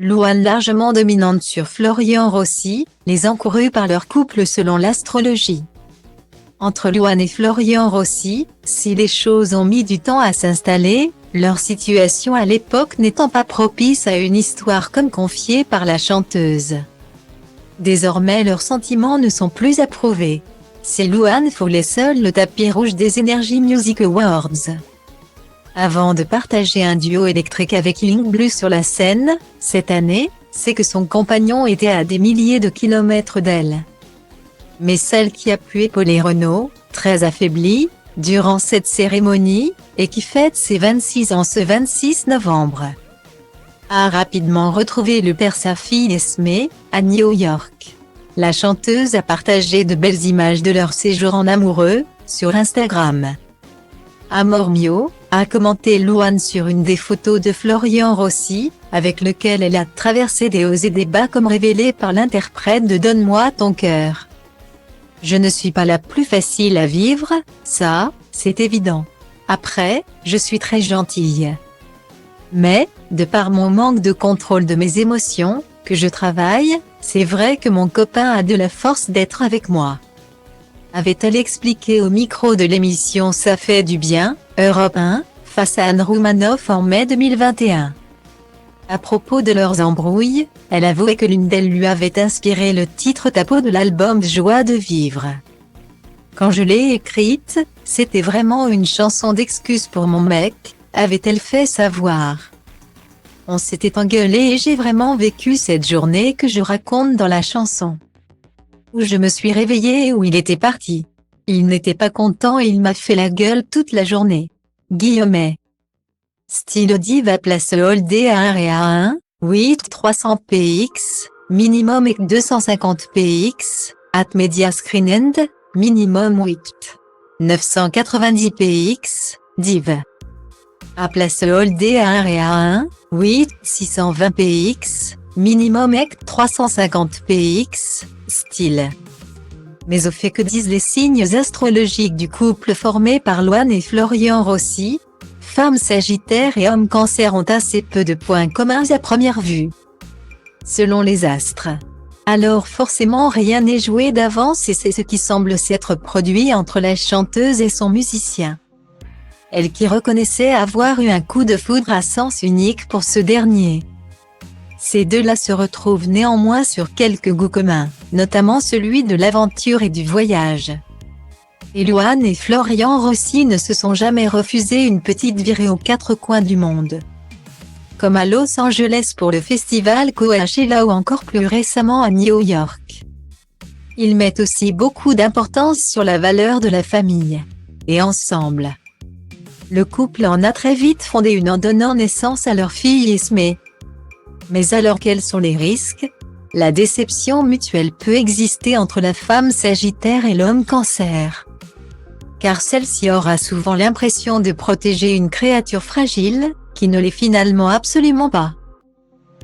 Louane largement dominante sur Florian Rossi, les encourus par leur couple selon l'astrologie. Entre Louane et Florian Rossi, si les choses ont mis du temps à s'installer, leur situation à l'époque n'étant pas propice à une histoire comme confiée par la chanteuse. Désormais leurs sentiments ne sont plus approuvés. C'est Louane foulait seule le tapis rouge des Energy Music Awards. Avant de partager un duo électrique avec Link Blue sur la scène, cette année, c'est que son compagnon était à des milliers de kilomètres d'elle. Mais celle qui a pu épauler Renaud, très affaiblie, durant cette cérémonie, et qui fête ses 26 ans ce 26 novembre, a rapidement retrouvé le père sa fille Esme, à New York. La chanteuse a partagé de belles images de leur séjour en amoureux, sur Instagram. Amor Mio a commenté Louane sur une des photos de Florian Rossi, avec lequel elle a traversé des hauts et des bas comme révélé par l'interprète de Donne-moi ton cœur. Je ne suis pas la plus facile à vivre, ça, c'est évident. Après, je suis très gentille. Mais, de par mon manque de contrôle de mes émotions, que je travaille, c'est vrai que mon copain a de la force d'être avec moi. Avait-elle expliqué au micro de l'émission Ça fait du bien, Europe 1, face à Anne Roumanoff en mai 2021. À propos de leurs embrouilles, elle avouait que l'une d'elles lui avait inspiré le titre Tapo de l'album Joie de vivre. Quand je l'ai écrite, c'était vraiment une chanson d'excuse pour mon mec, avait-elle fait savoir. On s'était engueulé et j'ai vraiment vécu cette journée que je raconte dans la chanson. Où je me suis réveillée et où il était parti. Il n'était pas content et il m'a fait la gueule toute la journée. Guillaumet. Style Diva place Holdé à 1 et à 1, 8 300 px, minimum et 250 px, at media screen end, minimum 8. 990 px, div. À place Holdé à 1 et à 1, 8 620 px, minimum et 350 px, style. Mais au fait que disent les signes astrologiques du couple formé par Louane et Florian Rossi, femmes Sagittaire et hommes Cancer ont assez peu de points communs à première vue. Selon les astres. Alors forcément rien n'est joué d'avance et c'est ce qui semble s'être produit entre la chanteuse et son musicien. Elle qui reconnaissait avoir eu un coup de foudre à sens unique pour ce dernier. Ces deux-là se retrouvent néanmoins sur quelques goûts communs, notamment celui de l'aventure et du voyage. Et Louane et Florian Rossi ne se sont jamais refusé une petite virée aux quatre coins du monde. Comme à Los Angeles pour le festival Coachella ou encore plus récemment à New York. Ils mettent aussi beaucoup d'importance sur la valeur de la famille. Et ensemble. Le couple en a très vite fondé une en donnant naissance à leur fille Esme. Mais alors quels sont les risques? La déception mutuelle peut exister entre la femme Sagittaire et l'homme Cancer. Car celle-ci aura souvent l'impression de protéger une créature fragile, qui ne l'est finalement absolument pas.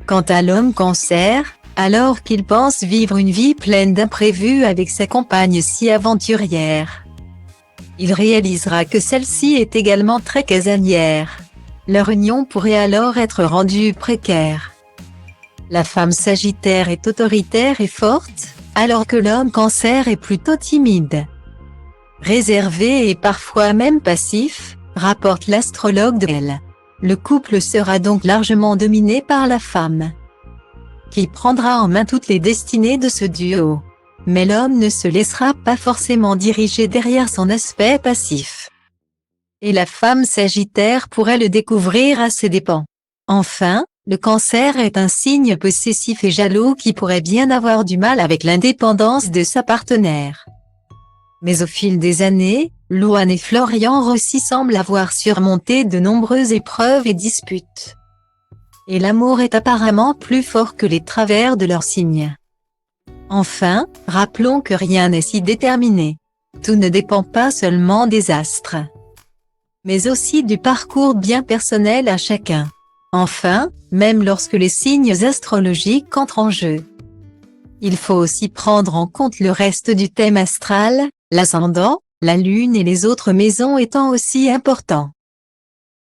Quant à l'homme Cancer, alors qu'il pense vivre une vie pleine d'imprévus avec sa compagne si aventurière, il réalisera que celle-ci est également très casanière. Leur union pourrait alors être rendue précaire. La femme Sagittaire est autoritaire et forte, alors que l'homme Cancer est plutôt timide, réservé et parfois même passif, rapporte l'astrologue de elle. Le couple sera donc largement dominé par la femme, qui prendra en main toutes les destinées de ce duo. Mais l'homme ne se laissera pas forcément diriger derrière son aspect passif. Et la femme Sagittaire pourrait le découvrir à ses dépens. Enfin, le Cancer est un signe possessif et jaloux qui pourrait bien avoir du mal avec l'indépendance de sa partenaire. Mais au fil des années, Louane et Florian Rossi semblent avoir surmonté de nombreuses épreuves et disputes. Et l'amour est apparemment plus fort que les travers de leurs signes. Enfin, rappelons que rien n'est si déterminé. Tout ne dépend pas seulement des astres, mais aussi du parcours bien personnel à chacun. Enfin, même lorsque les signes astrologiques entrent en jeu, il faut aussi prendre en compte le reste du thème astral, l'ascendant, la lune et les autres maisons étant aussi importants.